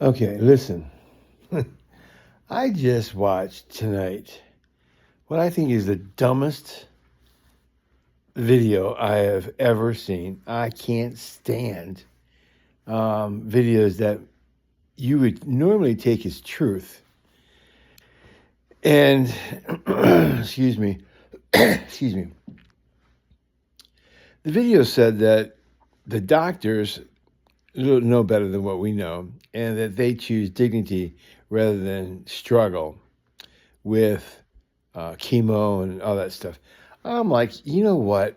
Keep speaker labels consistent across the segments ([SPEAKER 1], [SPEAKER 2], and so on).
[SPEAKER 1] Okay, listen. I just watched tonight what I think is the dumbest video I have ever seen. I can't stand videos that you would normally take as truth. And, excuse me, excuse me. The video said that the doctors know better than what we know, and that they choose dignity rather than struggle with chemo and all that stuff. I'm like, you know what?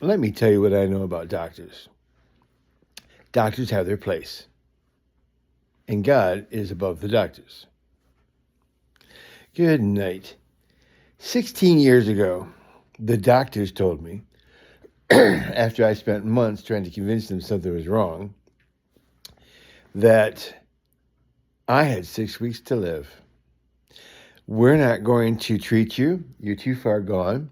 [SPEAKER 1] Let me tell you what I know about doctors. Doctors have their place, and God is above the doctors. Good night. 16 years ago, the doctors told me, after I spent months trying to convince them something was wrong, that I had 6 weeks to live. We're not going to treat you. You're too far gone.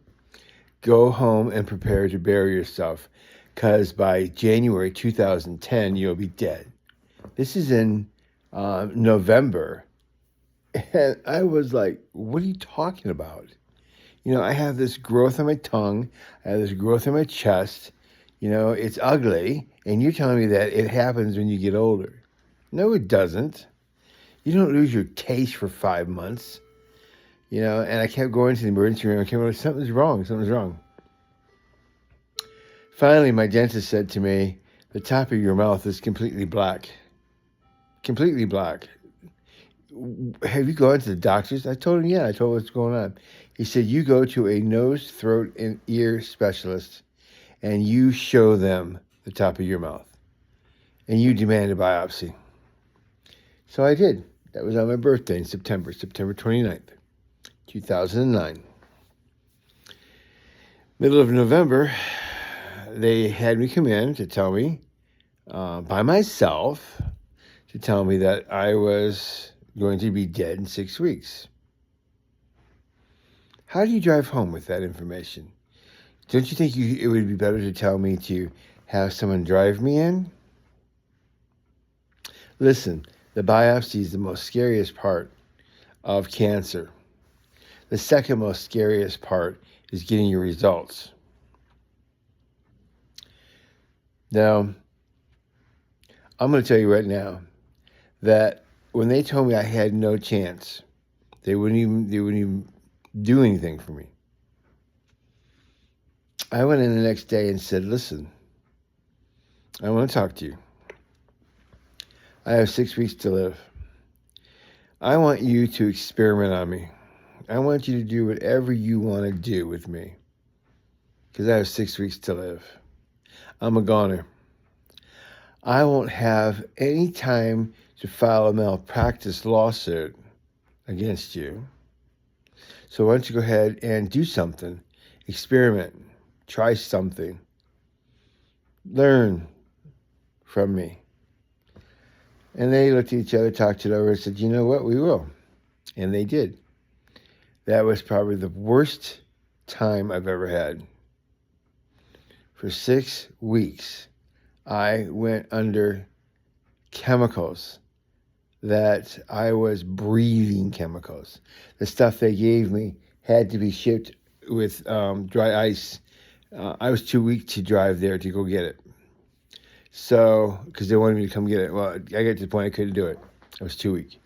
[SPEAKER 1] Go home and prepare to bury yourself, because by January 2010, you'll be dead. This is in November. And I was like, what are you talking about? You know, I have this growth on my tongue. I have this growth on my chest. You know, it's ugly. And you're telling me that it happens when you get older. No, it doesn't. You don't lose your taste for 5 months. You know, and I kept going to the emergency room. I came out, something's wrong. Finally, my dentist said to me, the top of your mouth is completely black. Completely black. Have you gone to the doctors? I told him, yeah. I told him what's going on. He said, you go to a nose, throat, and ear specialist, and you show them the top of your mouth, and you demand a biopsy. So I did. That was on my birthday in September 29th, 2009. Middle of November, they had me come in to tell me, by myself, to tell me that I was going to be dead in 6 weeks. How do you drive home with that information? Don't you think it would be better to tell me to have someone drive me in? Listen, the biopsy is the most scariest part of cancer. The second most scariest part is getting your results. Now, I'm going to tell you right now that when they told me I had no chance, they wouldn't even do anything for me. I went in the next day and said, listen, I want to talk to you. I have 6 weeks to live. I want you to experiment on me. I want you to do whatever you want to do with me, because I have 6 weeks to live. I'm a goner. I won't have any time to file a malpractice lawsuit against you. So why don't you go ahead and do something, experiment, try something, learn from me. And they looked at each other, talked it over, and said, you know what, we will. And they did. That was probably the worst time I've ever had. For 6 weeks, I went under chemicals that I was breathing chemicals. The stuff they gave me had to be shipped with dry ice. I was too weak to drive there to go get it. So, because they wanted me to come get it. Well, I got to the point I couldn't do it. I was too weak.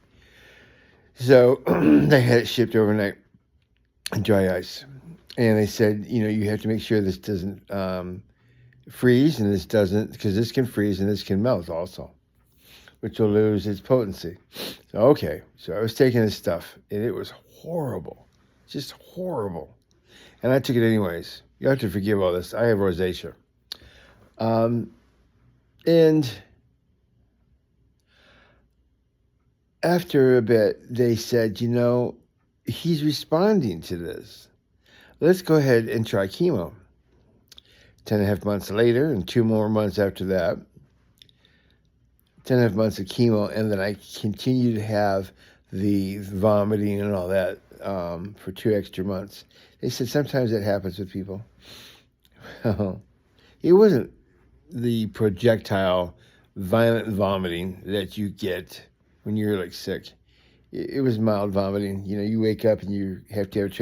[SPEAKER 1] So they had it shipped overnight in dry ice. And they said, you know, you have to make sure this doesn't freeze, and this doesn't, because this can freeze and this can melt also, which will lose its potency. So, okay, so I was taking this stuff, and it was horrible, just horrible. And I took it anyways. You have to forgive all this. I have rosacea. And after a bit, they said, you know, he's responding to this. Let's go ahead and try chemo. 10.5 months later, and 2 more months after that, 10.5 months of chemo, and then I continued to have the vomiting and all that for 2 extra months. They said sometimes that happens with people. It wasn't the projectile violent vomiting that you get when you're like sick. It was mild vomiting. You know, you wake up and you have to have a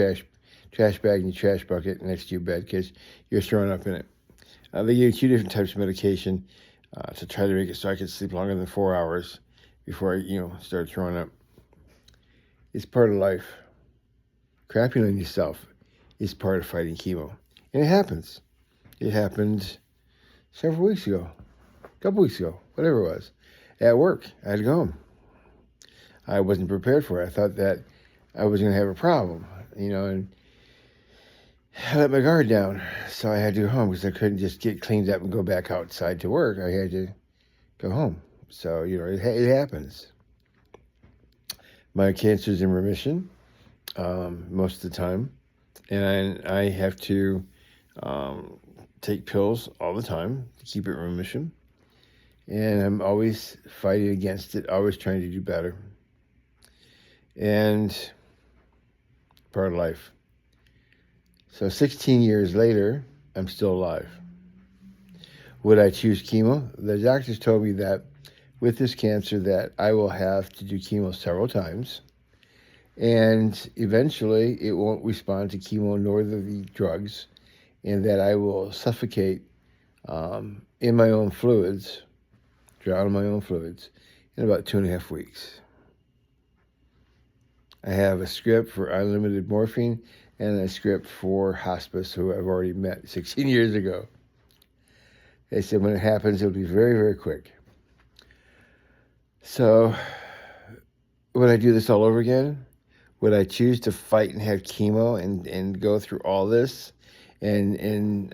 [SPEAKER 1] trash bag in your trash bucket next to your bed because you're throwing up in it. They gave me 2 different types of medication to try to make it so I could sleep longer than 4 hours before I, started throwing up. It's part of life. Crapping on yourself is part of fighting chemo. And it happens. It happened several weeks ago, a couple weeks ago, whatever it was. At work, I had to go home. I wasn't prepared for it. I thought that I was going to have a problem, and I let my guard down. So I had to go home because I couldn't just get cleaned up and go back outside to work. I had to go home. So, it happens. My cancer's in remission most of the time. And I have to take pills all the time to keep it in remission. And I'm always fighting against it, always trying to do better. And part of life. So 16 years later, I'm still alive. Would I choose chemo? The doctors told me that with this cancer that I will have to do chemo several times. And eventually it won't respond to chemo nor the drugs. And that I will suffocate in my own fluids, drown in my own fluids, in about 2.5 weeks. I have a script for unlimited morphine and a script for hospice, who I've already met 16 years ago. They said when it happens, it'll be very, very quick. So, would I do this all over again? Would I choose to fight and have chemo and go through all this and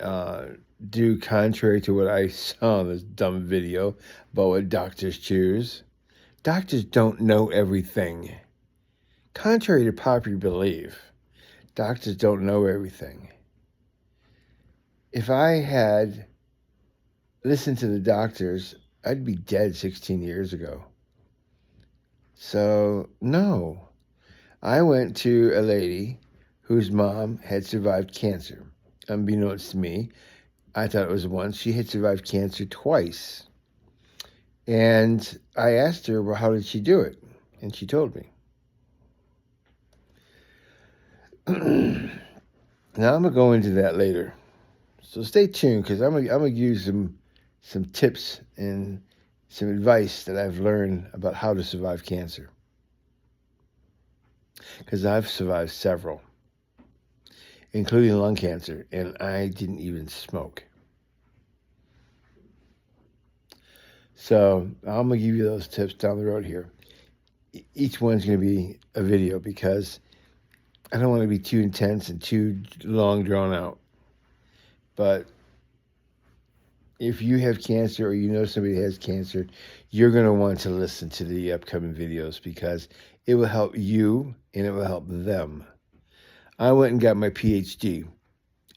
[SPEAKER 1] do contrary to what I saw in this dumb video about what doctors choose? Doctors don't know everything. Contrary to popular belief, doctors don't know everything. If I had listened to the doctors, I'd be dead 16 years ago. So, no. I went to a lady whose mom had survived cancer. Unbeknownst to me, I thought it was once. She had survived cancer twice. And I asked her, well, how did she do it? And she told me. Now I'm gonna go into that later, so stay tuned because I'm gonna use some tips and some advice that I've learned about how to survive cancer, because I've survived several, including lung cancer, and I didn't even smoke. So I'm gonna give you those tips down the road here. Each one's gonna be a video because I don't want to be too intense and too long drawn out. But if you have cancer or you know somebody has cancer, you're going to want to listen to the upcoming videos because it will help you and it will help them. I went and got my PhD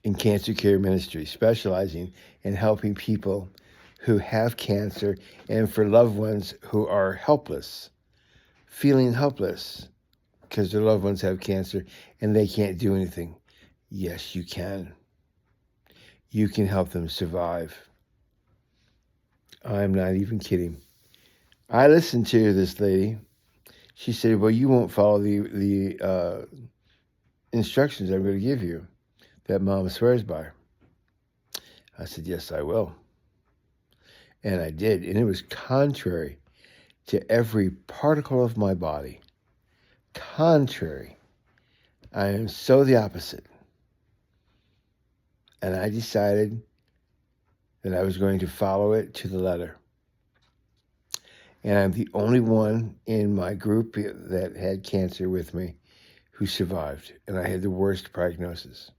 [SPEAKER 1] in cancer care ministry, specializing in helping people who have cancer and for loved ones who are helpless, feeling helpless, because their loved ones have cancer and they can't do anything. Yes, you can. You can help them survive. I'm not even kidding. I listened to this lady. She said, well, you won't follow the instructions I'm going to give you that Mom swears by. I said, yes, I will. And I did. And it was contrary to every particle of my body. Contrary. I am so the opposite. And I decided that I was going to follow it to the letter. And I'm the only one in my group that had cancer with me who survived. And I had the worst prognosis.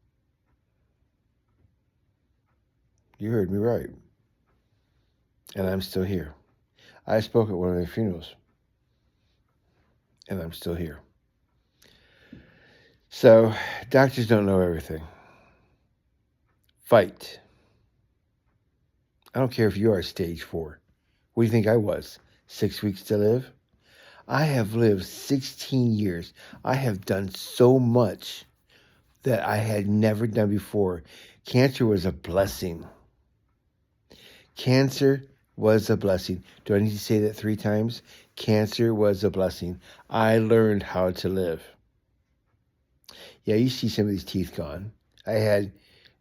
[SPEAKER 1] You heard me right. And I'm still here. I spoke at one of their funerals. And I'm still here. So, doctors don't know everything. Fight. I don't care if you are stage 4. What do you think I was? 6 weeks to live? I have lived 16 years. I have done so much that I had never done before. Cancer was a blessing. Cancer was a blessing. Do I need to say that 3 times? Cancer was a blessing. I learned how to live. Yeah, you see some of these teeth gone. I had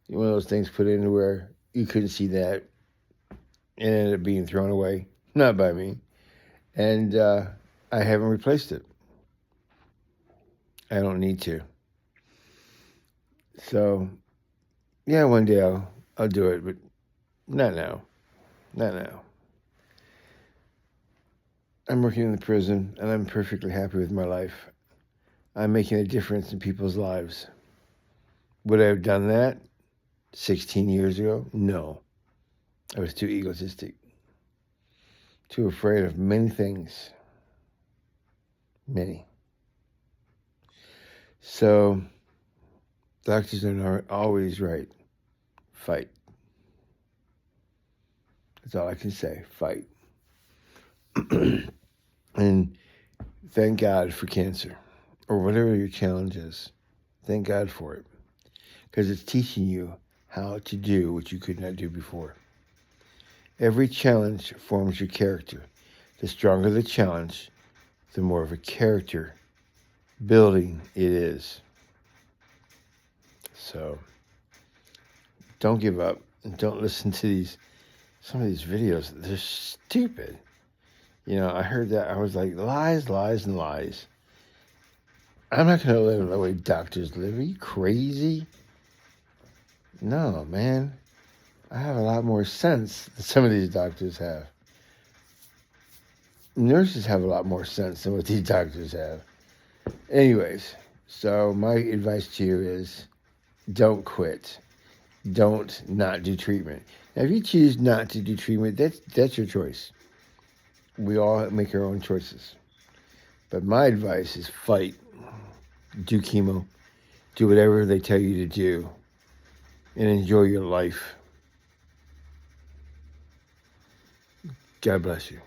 [SPEAKER 1] one of those things put in where you couldn't see that. It ended up being thrown away, not by me. And I haven't replaced it. I don't need to. So, yeah, one day I'll do it, but not now. Not now. I'm working in the prison, and I'm perfectly happy with my life. I'm making a difference in people's lives. Would I have done that 16 years ago? No. I was too egotistic, too afraid of many things. Many. So, doctors are not always right. Fight. That's all I can say. Fight. And thank God for cancer, or whatever your challenge is. Thank God for it, because it's teaching you how to do what you could not do before. Every challenge forms your character. The stronger the challenge, the more of a character building it is. So don't give up, and don't listen to some of these videos. They're stupid. You know, I heard that. I was like, lies, lies, and lies. I'm not going to live the way doctors live. Are you crazy? No, man. I have a lot more sense than some of these doctors have. Nurses have a lot more sense than what these doctors have. Anyways, so my advice to you is don't quit. Don't not do treatment. Now, if you choose not to do treatment, that's your choice. We all make our own choices. But my advice is fight. Do chemo. Do whatever they tell you to do. And enjoy your life. God bless you.